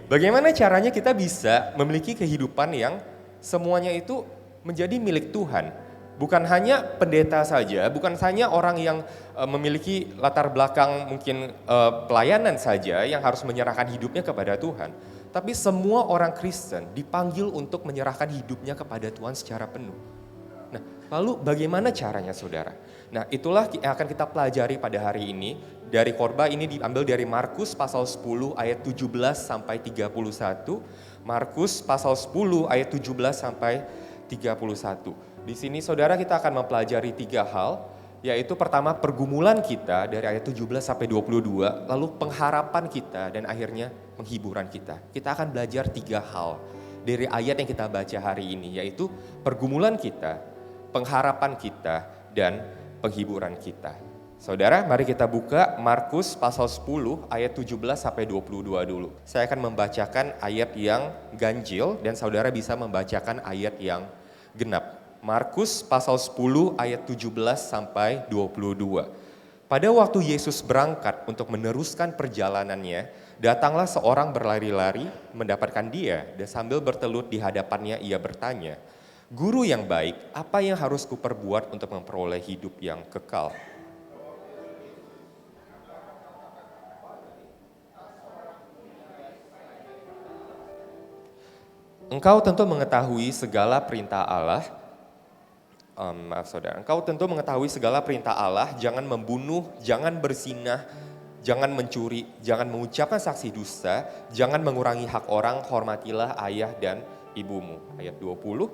Bagaimana caranya kita bisa memiliki kehidupan yang semuanya itu menjadi milik Tuhan? Bukan hanya pendeta saja, bukan hanya orang yang memiliki latar belakang mungkin pelayanan saja yang harus menyerahkan hidupnya kepada Tuhan. Tapi semua orang Kristen dipanggil untuk menyerahkan hidupnya kepada Tuhan secara penuh. Nah, lalu bagaimana caranya saudara? Nah, itulah yang akan kita pelajari pada hari ini. Dari khotbah ini diambil dari Markus pasal 10 ayat 17 sampai 31. Markus pasal 10 ayat 17 sampai 31. Di sini saudara kita akan mempelajari 3 hal, yaitu pertama pergumulan kita dari ayat 17 sampai 22, lalu pengharapan kita dan akhirnya penghiburan kita. Kita akan belajar 3 hal dari ayat yang kita baca hari ini, yaitu pergumulan kita, pengharapan kita, dan penghiburan kita. Saudara, mari kita buka Markus pasal 10 ayat 17 sampai 22 dulu. Saya akan membacakan ayat yang ganjil dan saudara bisa membacakan ayat yang genap. Markus pasal 10 ayat 17 sampai 22. Pada waktu Yesus berangkat untuk meneruskan perjalanannya, datanglah seorang berlari-lari mendapatkan dia dan sambil bertelut di hadapannya ia bertanya, "Guru yang baik, apa yang harus kuperbuat untuk memperoleh hidup yang kekal?" Engkau tentu mengetahui segala perintah Allah. Engkau tentu mengetahui segala perintah Allah, jangan membunuh, jangan berzinah, jangan mencuri, jangan mengucapkan saksi dusta, jangan mengurangi hak orang, hormatilah ayah dan ibumu. Ayat 20.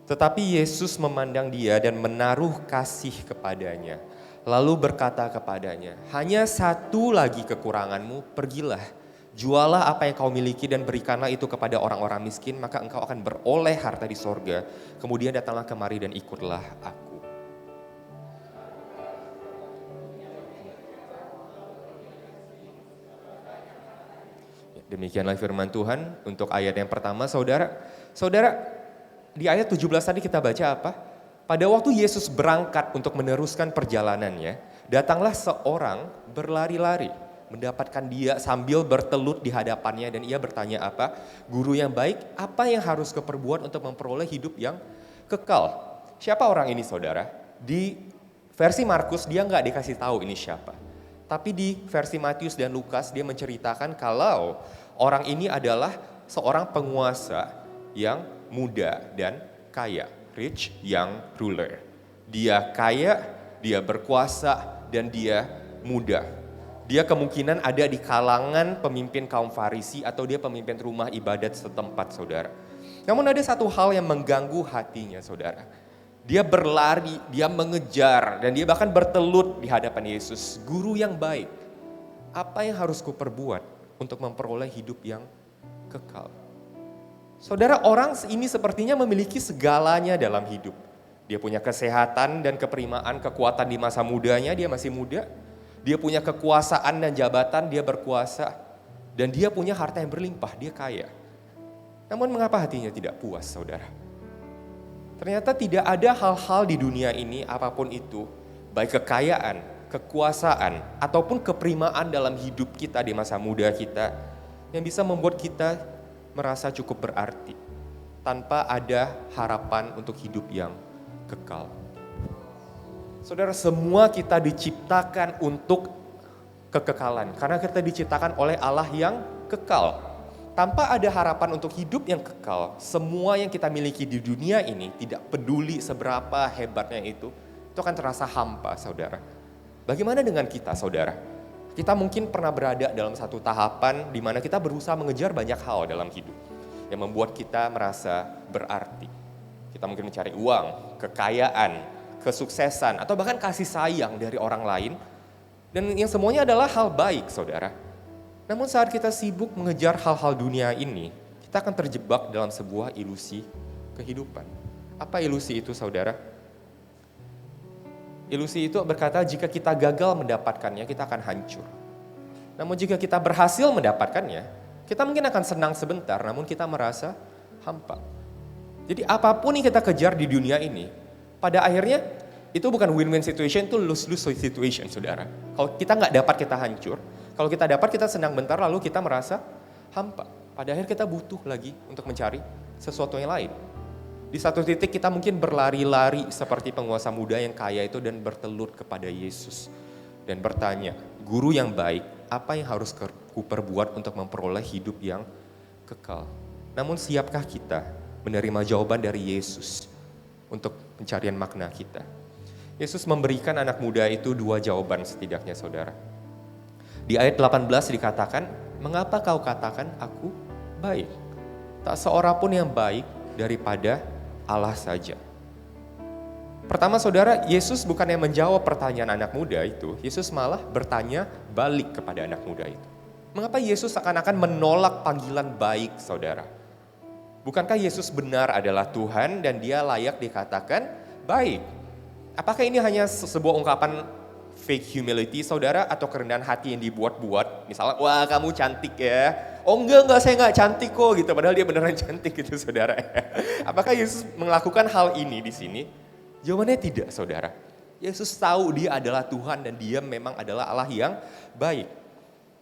Tetapi Yesus memandang dia dan menaruh kasih kepadanya. Lalu berkata kepadanya, "Hanya satu lagi kekuranganmu, pergilah. Jualah apa yang kau miliki dan berikanlah itu kepada orang-orang miskin, maka engkau akan beroleh harta di sorga. Kemudian datanglah kemari dan ikutlah aku." Demikianlah firman Tuhan untuk ayat yang pertama, saudara. Saudara, di ayat 17 tadi kita baca apa? Pada waktu Yesus berangkat untuk meneruskan perjalanannya, datanglah seorang berlari-lari, mendapatkan dia sambil bertelut di hadapannya dan ia bertanya apa? "Guru yang baik, apa yang harus kuperbuat untuk memperoleh hidup yang kekal?" Siapa orang ini saudara? Di versi Markus dia nggak dikasih tahu ini siapa. Tapi di versi Matius dan Lukas dia menceritakan kalau orang ini adalah seorang penguasa yang muda dan kaya. Rich young ruler. Dia kaya, dia berkuasa, dan dia muda. Dia kemungkinan ada di kalangan pemimpin kaum Farisi atau dia pemimpin rumah ibadat setempat, saudara. Namun ada satu hal yang mengganggu hatinya, saudara. Dia berlari, dia mengejar, dan dia bahkan bertelut di hadapan Yesus. "Guru yang baik, apa yang harus kuperbuat untuk memperoleh hidup yang kekal?" Saudara, orang ini sepertinya memiliki segalanya dalam hidup. Dia punya kesehatan dan keperimaan, kekuatan di masa mudanya, dia masih muda. Dia punya kekuasaan dan jabatan, dia berkuasa. Dan dia punya harta yang berlimpah, dia kaya. Namun mengapa hatinya tidak puas, saudara? Ternyata tidak ada hal-hal di dunia ini, apapun itu, baik kekayaan, kekuasaan, ataupun keperimaan dalam hidup kita di masa muda kita, yang bisa membuat kita merasa cukup berarti tanpa ada harapan untuk hidup yang kekal. Saudara, semua kita diciptakan untuk kekekalan karena kita diciptakan oleh Allah yang kekal. Tanpa ada harapan untuk hidup yang kekal, semua yang kita miliki di dunia ini, tidak peduli seberapa hebatnya itu akan terasa hampa, saudara. Bagaimana dengan kita, saudara? Kita mungkin pernah berada dalam satu tahapan di mana kita berusaha mengejar banyak hal dalam hidup yang membuat kita merasa berarti. Kita mungkin mencari uang, kekayaan, kesuksesan, atau bahkan kasih sayang dari orang lain. Dan yang semuanya adalah hal baik, saudara. Namun saat kita sibuk mengejar hal-hal dunia ini, kita akan terjebak dalam sebuah ilusi kehidupan. Apa ilusi itu, saudara? Ilusi itu berkata jika kita gagal mendapatkannya, kita akan hancur. Namun jika kita berhasil mendapatkannya, kita mungkin akan senang sebentar, namun kita merasa hampa. Jadi apapun yang kita kejar di dunia ini, pada akhirnya itu bukan win-win situation, itu lose-lose situation, saudara. Kalau kita nggak dapat, kita hancur. Kalau kita dapat, kita senang bentar, lalu kita merasa hampa. Pada akhir kita butuh lagi untuk mencari sesuatu yang lain. Di satu titik kita mungkin berlari-lari seperti penguasa muda yang kaya itu dan bertelut kepada Yesus. Dan bertanya, guru yang baik, apa yang harus ku perbuat untuk memperoleh hidup yang kekal? Namun siapkah kita menerima jawaban dari Yesus untuk pencarian makna kita? Yesus memberikan anak muda itu 2 jawaban setidaknya, saudara. Di ayat 18 dikatakan, mengapa kau katakan aku baik? Tak seorang pun yang baik daripada Allah saja. Pertama, saudara, Yesus bukan yang menjawab pertanyaan anak muda itu. Yesus malah bertanya balik kepada anak muda itu. Mengapa Yesus seakan-akan menolak panggilan baik, saudara? Bukankah Yesus benar adalah Tuhan dan dia layak dikatakan baik? Apakah ini hanya sebuah ungkapan fake humility, saudara, atau kerendahan hati yang dibuat-buat? Misalnya, wah kamu cantik ya. Oh enggak, saya enggak cantik kok gitu. Padahal dia beneran cantik gitu, saudara. Apakah Yesus melakukan hal ini di sini? Jawabannya tidak, saudara. Yesus tahu dia adalah Tuhan dan dia memang adalah Allah yang baik.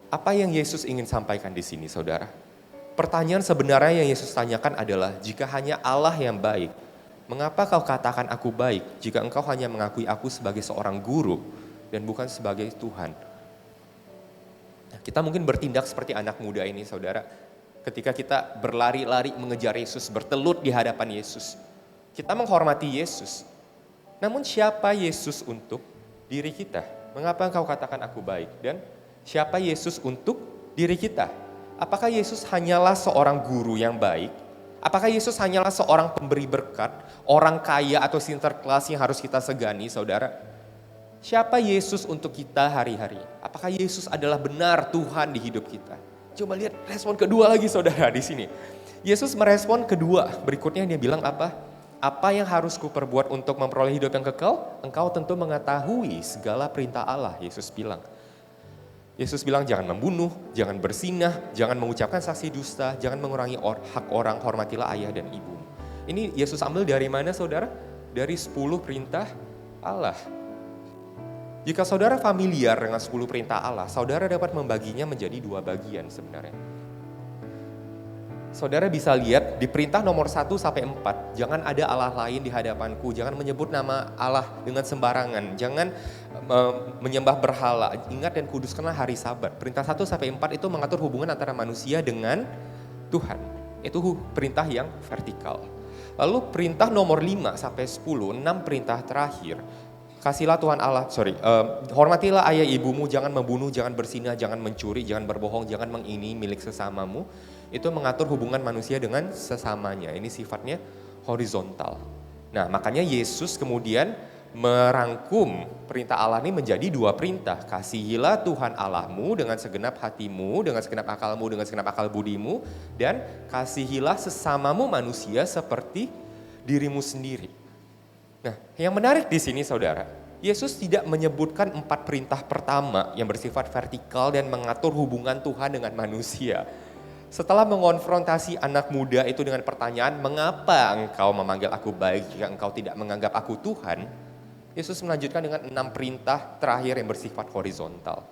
Apa yang Yesus ingin sampaikan di sini, saudara? Pertanyaan sebenarnya yang Yesus tanyakan adalah, jika hanya Allah yang baik, mengapa kau katakan aku baik jika engkau hanya mengakui aku sebagai seorang guru dan bukan sebagai Tuhan? Nah, kita mungkin bertindak seperti anak muda ini, saudara. Ketika kita berlari-lari mengejar Yesus, bertelut di hadapan Yesus. Kita menghormati Yesus. Namun siapa Yesus untuk diri kita? Mengapa engkau katakan aku baik? Dan siapa Yesus untuk diri kita? Apakah Yesus hanyalah seorang guru yang baik? Apakah Yesus hanyalah seorang pemberi berkat, orang kaya atau sinterklas yang harus kita segani, saudara? Siapa Yesus untuk kita hari-hari? Apakah Yesus adalah benar Tuhan di hidup kita? Coba lihat respon kedua lagi, saudara, di sini. Yesus merespon kedua, berikutnya dia bilang apa? Apa yang harus kuperbuat untuk memperoleh hidup yang kekal? Engkau tentu mengetahui segala perintah Allah, Yesus bilang. Yesus bilang jangan membunuh, jangan berzinah, jangan mengucapkan saksi dusta, jangan mengurangi hak orang, hormatilah ayah dan ibu. Ini Yesus ambil dari mana, saudara? Dari 10 perintah Allah. Jika saudara familiar dengan 10 perintah Allah, saudara dapat membaginya menjadi 2 bagian sebenarnya. Saudara bisa lihat di perintah nomor 1 sampai 4, jangan ada Allah lain di hadapanku, jangan menyebut nama Allah dengan sembarangan, jangan menyembah berhala, ingat dan kuduskanlah hari Sabat. Perintah 1 sampai 4 itu mengatur hubungan antara manusia dengan Tuhan. Itu perintah yang vertikal. Lalu perintah nomor 5 sampai 10, 6 perintah terakhir. Kasihlah Tuhan Allah, hormatilah ayah ibumu, jangan membunuh, jangan berzinah, jangan mencuri, jangan berbohong, jangan mengini milik sesamamu. Itu mengatur hubungan manusia dengan sesamanya. Ini sifatnya horizontal. Nah, makanya Yesus kemudian merangkum perintah Allah ini menjadi 2 perintah. Kasihilah Tuhan Allahmu dengan segenap hatimu, dengan segenap akalmu, dengan segenap akal budimu, dan kasihilah sesamamu manusia seperti dirimu sendiri. Nah, yang menarik di sini, saudara, Yesus tidak menyebutkan 4 perintah pertama yang bersifat vertikal dan mengatur hubungan Tuhan dengan manusia. Setelah mengonfrontasi anak muda itu dengan pertanyaan, mengapa engkau memanggil aku baik jika engkau tidak menganggap aku Tuhan? Yesus melanjutkan dengan 6 perintah terakhir yang bersifat horizontal.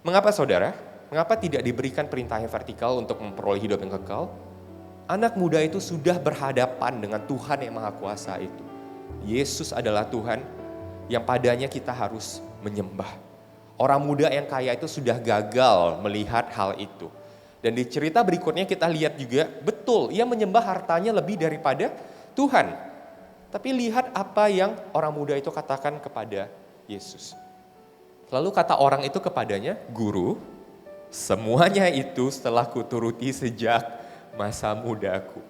Mengapa, saudara? Mengapa tidak diberikan perintah yang vertikal untuk memperoleh hidup yang kekal? Anak muda itu sudah berhadapan dengan Tuhan yang Maha Kuasa itu. Yesus adalah Tuhan yang padanya kita harus menyembah. Orang muda yang kaya itu sudah gagal melihat hal itu. Dan di cerita berikutnya kita lihat juga, betul, ia menyembah hartanya lebih daripada Tuhan. Tapi lihat apa yang orang muda itu katakan kepada Yesus. Lalu kata orang itu kepadanya, "Guru, semuanya itu setelah kuturuti sejak masa mudaku."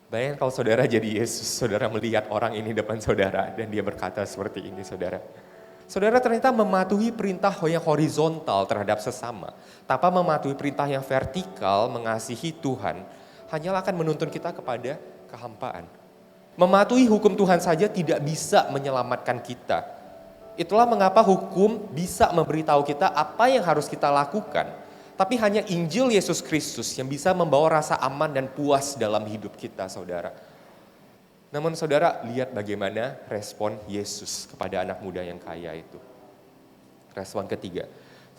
Bayangkan kalau saudara jadi Yesus, saudara melihat orang ini depan saudara dan dia berkata seperti ini, saudara. Saudara ternyata mematuhi perintah yang horizontal terhadap sesama, tanpa mematuhi perintah yang vertikal mengasihi Tuhan, hanyalah akan menuntun kita kepada kehampaan. Mematuhi hukum Tuhan saja tidak bisa menyelamatkan kita. Itulah mengapa hukum bisa memberitahu kita apa yang harus kita lakukan, tapi hanya Injil Yesus Kristus yang bisa membawa rasa aman dan puas dalam hidup kita, saudara. Namun saudara, lihat bagaimana respon Yesus kepada anak muda yang kaya itu. Respon ketiga,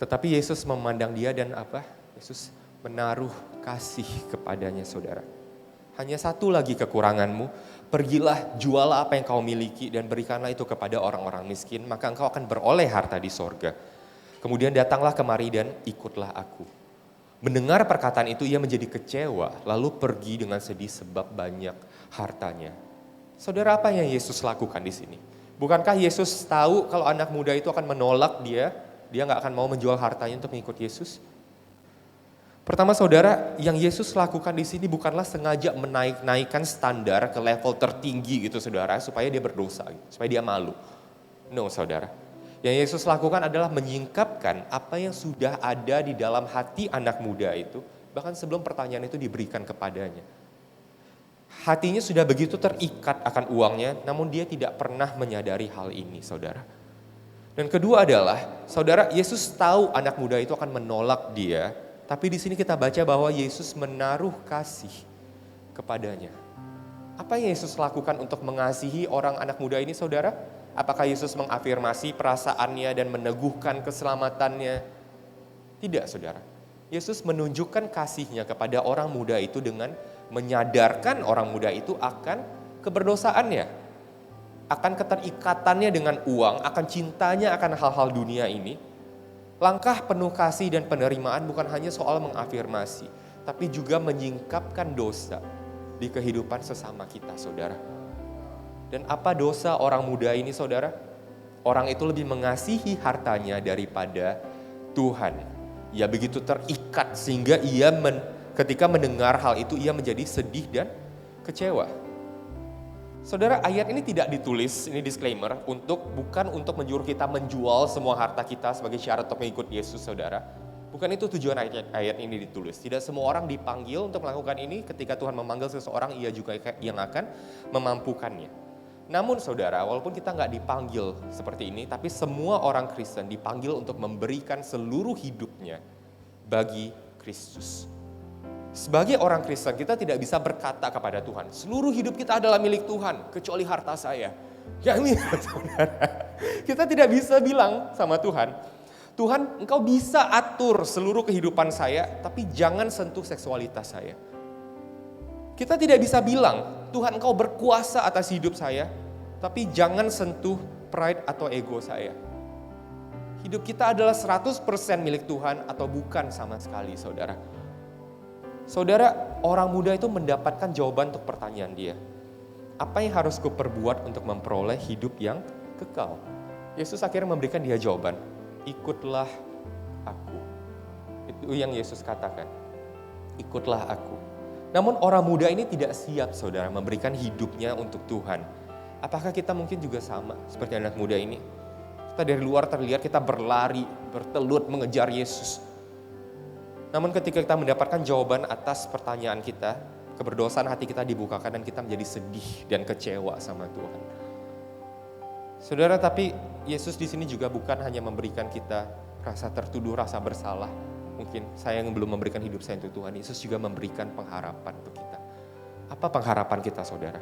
tetapi Yesus memandang dia dan apa? Yesus menaruh kasih kepadanya, saudara. Hanya satu lagi kekuranganmu, pergilah jualah apa yang kau miliki dan berikanlah itu kepada orang-orang miskin, maka engkau akan beroleh harta di sorga. Kemudian datanglah kemari dan ikutlah aku. Mendengar perkataan itu ia menjadi kecewa, lalu pergi dengan sedih sebab banyak hartanya. Saudara, apa yang Yesus lakukan di sini? Bukankah Yesus tahu kalau anak muda itu akan menolak dia nggak akan mau menjual hartanya untuk mengikut Yesus? Pertama saudara, yang Yesus lakukan di sini bukanlah sengaja menaikkan standar ke level tertinggi gitu saudara, supaya dia berdosa, supaya dia malu. No saudara, yang Yesus lakukan adalah menyingkapkan apa yang sudah ada di dalam hati anak muda itu, bahkan sebelum pertanyaan itu diberikan kepadanya. Hatinya sudah begitu terikat akan uangnya, namun dia tidak pernah menyadari hal ini, saudara. Dan kedua adalah, saudara, Yesus tahu anak muda itu akan menolak dia, tapi di sini kita baca bahwa Yesus menaruh kasih kepadanya. Apa yang Yesus lakukan untuk mengasihi orang anak muda ini, saudara? Apakah Yesus mengafirmasi perasaannya dan meneguhkan keselamatannya? Tidak, saudara. Yesus menunjukkan kasihnya kepada orang muda itu dengan menyadarkan orang muda itu akan keberdosaannya, akan keterikatannya dengan uang, akan cintanya akan hal-hal dunia ini. Langkah penuh kasih dan penerimaan bukan hanya soal mengafirmasi, tapi juga menyingkapkan dosa di kehidupan sesama kita, saudara. Dan apa dosa orang muda ini, saudara? Orang itu lebih mengasihi hartanya daripada Tuhan. Ia begitu terikat sehingga ketika mendengar hal itu ia menjadi sedih dan kecewa. Saudara, ayat ini tidak ditulis, ini disclaimer, bukan untuk menyuruh kita menjual semua harta kita sebagai syarat untuk mengikut Yesus, saudara. Bukan itu tujuan ayat ini ditulis. Tidak semua orang dipanggil untuk melakukan ini. Ketika Tuhan memanggil seseorang, ia juga yang akan memampukannya. Namun saudara, walaupun kita nggak dipanggil seperti ini, tapi semua orang Kristen dipanggil untuk memberikan seluruh hidupnya bagi Kristus. Sebagai orang Kristen, kita tidak bisa berkata kepada Tuhan, seluruh hidup kita adalah milik Tuhan, kecuali harta saya. Yang saudara, kita tidak bisa bilang sama Tuhan, Tuhan, engkau bisa atur seluruh kehidupan saya, tapi jangan sentuh seksualitas saya. Kita tidak bisa bilang, Tuhan, engkau berkuasa atas hidup saya, tapi jangan sentuh pride atau ego saya. Hidup kita adalah 100% milik Tuhan atau bukan sama sekali, saudara. Saudara, orang muda itu mendapatkan jawaban untuk pertanyaan dia. Apa yang harus kuperbuat untuk memperoleh hidup yang kekal? Yesus akhirnya memberikan dia jawaban, ikutlah aku. Itu yang Yesus katakan, ikutlah aku. Namun orang muda ini tidak siap, saudara, memberikan hidupnya untuk Tuhan. Apakah kita mungkin juga sama seperti anak muda ini? Kita dari luar terlihat kita berlari, bertelut mengejar Yesus. Namun ketika kita mendapatkan jawaban atas pertanyaan kita, keberdosaan hati kita dibukakan dan kita menjadi sedih dan kecewa sama Tuhan. Saudara, tapi Yesus di sini juga bukan hanya memberikan kita rasa tertuduh, rasa bersalah. Mungkin saya yang belum memberikan hidup saya untuk Tuhan, Yesus juga memberikan pengharapan untuk kita. Apa pengharapan kita, saudara?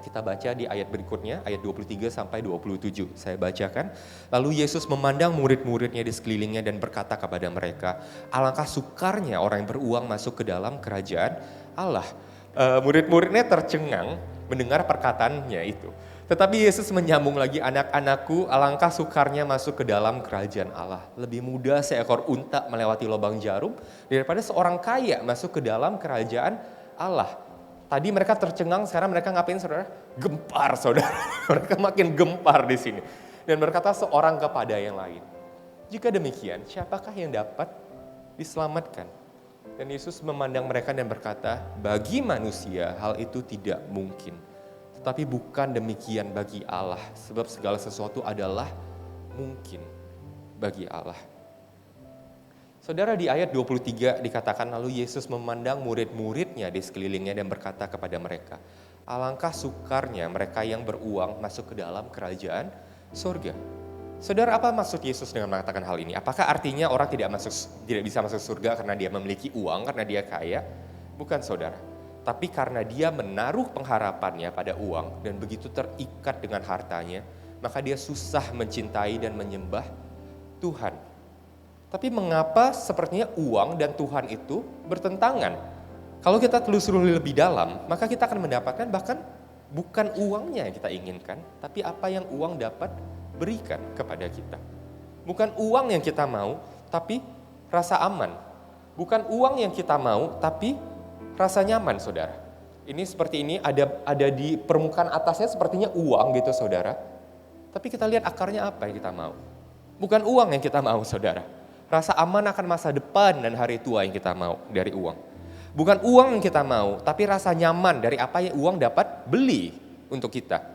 Kita baca di ayat berikutnya, ayat 23 sampai 27. Saya bacakan. Lalu Yesus memandang murid-muridnya di sekelilingnya dan berkata kepada mereka, alangkah sukarnya orang yang beruang masuk ke dalam kerajaan Allah. Murid-muridnya tercengang mendengar perkataannya itu. Tetapi Yesus menyambung lagi, anak-anakku, alangkah sukarnya masuk ke dalam kerajaan Allah. Lebih mudah seekor unta melewati lubang jarum daripada seorang kaya masuk ke dalam kerajaan Allah. Tadi mereka tercengang, sekarang mereka ngapain saudara? Gempar saudara. Mereka makin gempar di sini. Dan berkata seorang kepada yang lain. Jika demikian, siapakah yang dapat diselamatkan? Dan Yesus memandang mereka dan berkata, bagi manusia hal itu tidak mungkin. Tetapi bukan demikian bagi Allah. Sebab segala sesuatu adalah mungkin bagi Allah. Saudara, di ayat 23 dikatakan lalu Yesus memandang murid-muridnya di sekelilingnya dan berkata kepada mereka, alangkah sukarnya mereka yang beruang masuk ke dalam kerajaan surga. Saudara, apa maksud Yesus dengan mengatakan hal ini? Apakah artinya orang tidak bisa masuk surga karena dia memiliki uang, karena dia kaya? Bukan saudara. Tapi karena dia menaruh pengharapannya pada uang dan begitu terikat dengan hartanya, maka dia susah mencintai dan menyembah Tuhan. Tapi mengapa sepertinya uang dan Tuhan itu bertentangan? Kalau kita telusuri lebih dalam, maka kita akan mendapatkan bahkan bukan uangnya yang kita inginkan, tapi apa yang uang dapat berikan kepada kita. Bukan uang yang kita mau, tapi rasa aman. Bukan uang yang kita mau, tapi rasa nyaman, saudara. Ini seperti ini, ada di permukaan atasnya sepertinya uang gitu, saudara. Tapi kita lihat akarnya apa yang kita mau. Bukan uang yang kita mau, saudara. Rasa aman akan masa depan dan hari tua yang kita mau dari uang. Bukan uang yang kita mau, tapi rasa nyaman dari apa yang uang dapat beli untuk kita.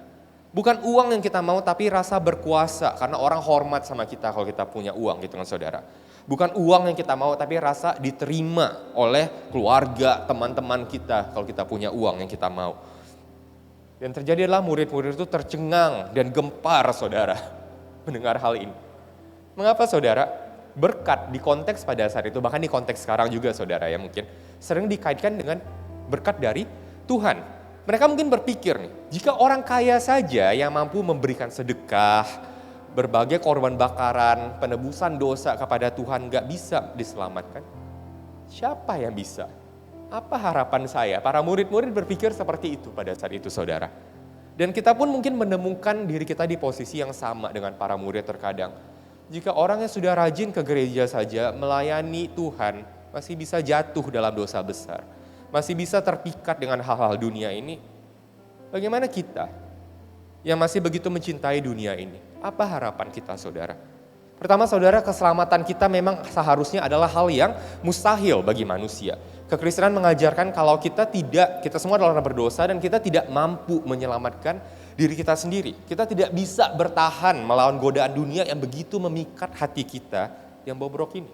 Bukan uang yang kita mau, tapi rasa berkuasa karena orang hormat sama kita kalau kita punya uang gitu kan saudara. Bukan uang yang kita mau, tapi rasa diterima oleh keluarga, teman-teman kita kalau kita punya uang yang kita mau. Dan terjadi adalah murid-murid itu tercengang dan gempar saudara mendengar hal ini. Mengapa saudara? Berkat di konteks pada saat itu, bahkan di konteks sekarang juga saudara ya mungkin, sering dikaitkan dengan berkat dari Tuhan. Mereka mungkin berpikir nih, jika orang kaya saja yang mampu memberikan sedekah, berbagai korban bakaran, penebusan dosa kepada Tuhan gak bisa diselamatkan. Siapa yang bisa? Apa harapan saya? Para murid-murid berpikir seperti itu pada saat itu saudara. Dan kita pun mungkin menemukan diri kita di posisi yang sama dengan para murid terkadang. Jika orang yang sudah rajin ke gereja saja melayani Tuhan masih bisa jatuh dalam dosa besar. Masih bisa terpikat dengan hal-hal dunia ini. Bagaimana kita yang masih begitu mencintai dunia ini? Apa harapan kita saudara? Pertama saudara, keselamatan kita memang seharusnya adalah hal yang mustahil bagi manusia. Kekristenan mengajarkan kalau kita semua adalah orang berdosa dan kita tidak mampu menyelamatkan diri kita sendiri. Kita tidak bisa bertahan melawan godaan dunia yang begitu memikat hati kita yang bobrok ini.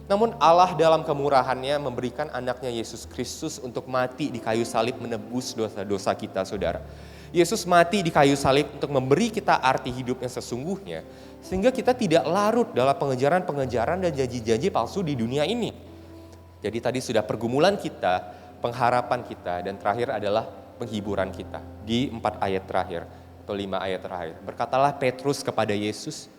Namun Allah dalam kemurahannya memberikan anaknya Yesus Kristus untuk mati di kayu salib menebus dosa-dosa kita saudara. Yesus mati di kayu salib untuk memberi kita arti hidup yang sesungguhnya. Sehingga kita tidak larut dalam pengejaran-pengejaran dan janji-janji palsu di dunia ini. Jadi tadi sudah pergumulan kita, pengharapan kita, dan terakhir adalah penghiburan kita. Di 4 ayat terakhir atau 5 ayat terakhir. Berkatalah Petrus kepada Yesus,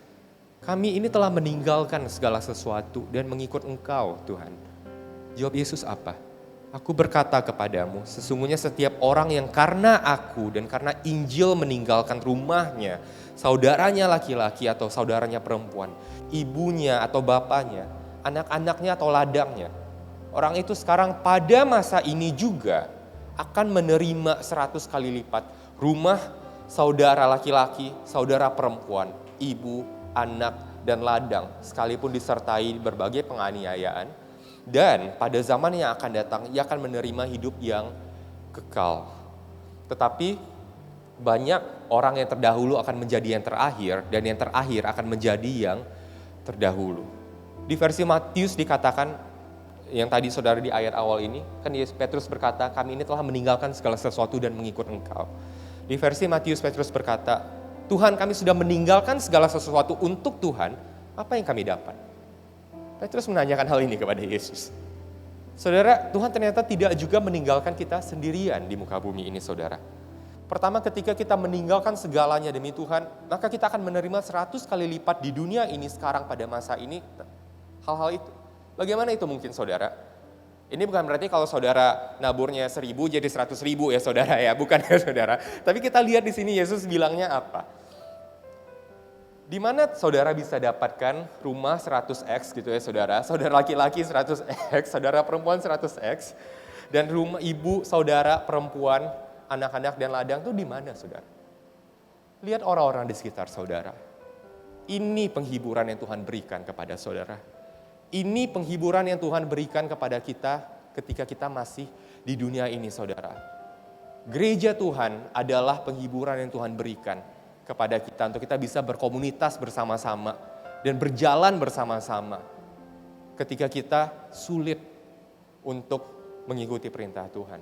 kami ini telah meninggalkan segala sesuatu dan mengikut Engkau Tuhan. Jawab Yesus apa? Aku berkata kepadamu, sesungguhnya setiap orang yang karena aku dan karena Injil meninggalkan rumahnya, saudaranya laki-laki atau saudaranya perempuan, ibunya atau bapaknya, anak-anaknya atau ladangnya. Orang itu sekarang pada masa ini juga akan menerima 100 kali lipat rumah, saudara laki-laki, saudara perempuan, ibu, anak, dan ladang, sekalipun disertai berbagai penganiayaan. Dan pada zaman yang akan datang, ia akan menerima hidup yang kekal. Tetapi banyak orang yang terdahulu akan menjadi yang terakhir, dan yang terakhir akan menjadi yang terdahulu. Di versi Matius dikatakan, yang tadi saudara di ayat awal ini, kan Petrus berkata, kami ini telah meninggalkan segala sesuatu dan mengikut Engkau. Di versi Matius, Petrus berkata, Tuhan, kami sudah meninggalkan segala sesuatu untuk Tuhan, apa yang kami dapat? Petrus menanyakan hal ini kepada Yesus. Saudara, Tuhan ternyata tidak juga meninggalkan kita sendirian di muka bumi ini, saudara. Pertama, ketika kita meninggalkan segalanya demi Tuhan, maka kita akan menerima 100 kali lipat di dunia ini sekarang pada masa ini hal-hal itu. Bagaimana itu mungkin saudara? Ini bukan berarti kalau saudara naburnya 1.000 jadi 100.000 ya saudara ya, bukan ya saudara. Tapi kita lihat di sini Yesus bilangnya apa? Di mana saudara bisa dapatkan rumah 100x gitu ya saudara. Saudara laki-laki 100x, saudara perempuan 100x. Dan rumah ibu, saudara, perempuan, anak-anak dan ladang itu di mana saudara? Lihat orang-orang di sekitar saudara. Ini penghiburan yang Tuhan berikan kepada saudara. Ini penghiburan yang Tuhan berikan kepada kita ketika kita masih di dunia ini saudara. Gereja Tuhan adalah penghiburan yang Tuhan berikan kepada kita untuk kita bisa berkomunitas bersama-sama dan berjalan bersama-sama ketika kita sulit untuk mengikuti perintah Tuhan.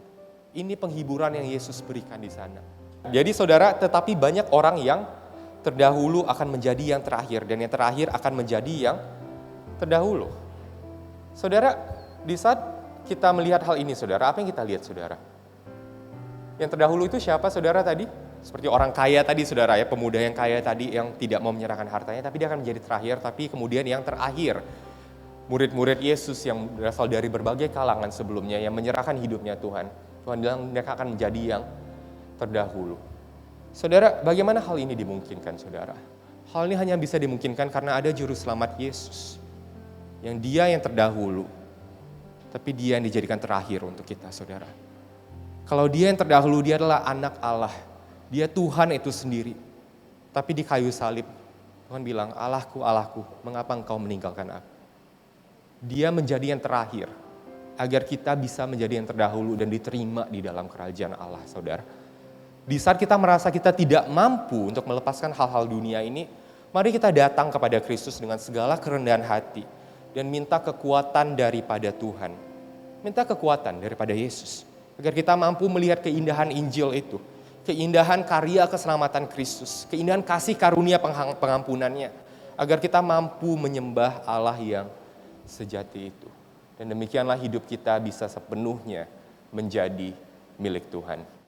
Ini penghiburan yang Yesus berikan di sana. Jadi saudara, tetapi banyak orang yang terdahulu akan menjadi yang terakhir dan yang terakhir akan menjadi yang terdahulu. Saudara, di saat kita melihat hal ini saudara, apa yang kita lihat saudara? Yang terdahulu itu siapa saudara tadi? Seperti orang kaya tadi saudara ya, pemuda yang kaya tadi yang tidak mau menyerahkan hartanya, tapi dia akan menjadi terakhir, tapi kemudian yang terakhir, murid-murid Yesus yang berasal dari berbagai kalangan sebelumnya yang menyerahkan hidupnya Tuhan. Tuhan bilang mereka akan menjadi yang terdahulu. Saudara, bagaimana hal ini dimungkinkan saudara? Hal ini hanya bisa dimungkinkan karena ada juru selamat Yesus. Yang dia yang terdahulu, tapi dia yang dijadikan terakhir untuk kita saudara. Kalau dia yang terdahulu, dia adalah anak Allah. Dia Tuhan itu sendiri. Tapi di kayu salib, Tuhan bilang, Allahku, Allahku, mengapa engkau meninggalkan aku? Dia menjadi yang terakhir, agar kita bisa menjadi yang terdahulu dan diterima di dalam kerajaan Allah, saudara. Di saat kita merasa kita tidak mampu untuk melepaskan hal-hal dunia ini, mari kita datang kepada Kristus dengan segala kerendahan hati dan minta kekuatan daripada Tuhan. Minta kekuatan daripada Yesus, agar kita mampu melihat keindahan Injil itu, keindahan karya keselamatan Kristus, keindahan kasih karunia pengampunannya, agar kita mampu menyembah Allah yang sejati itu. Dan demikianlah hidup kita bisa sepenuhnya menjadi milik Tuhan.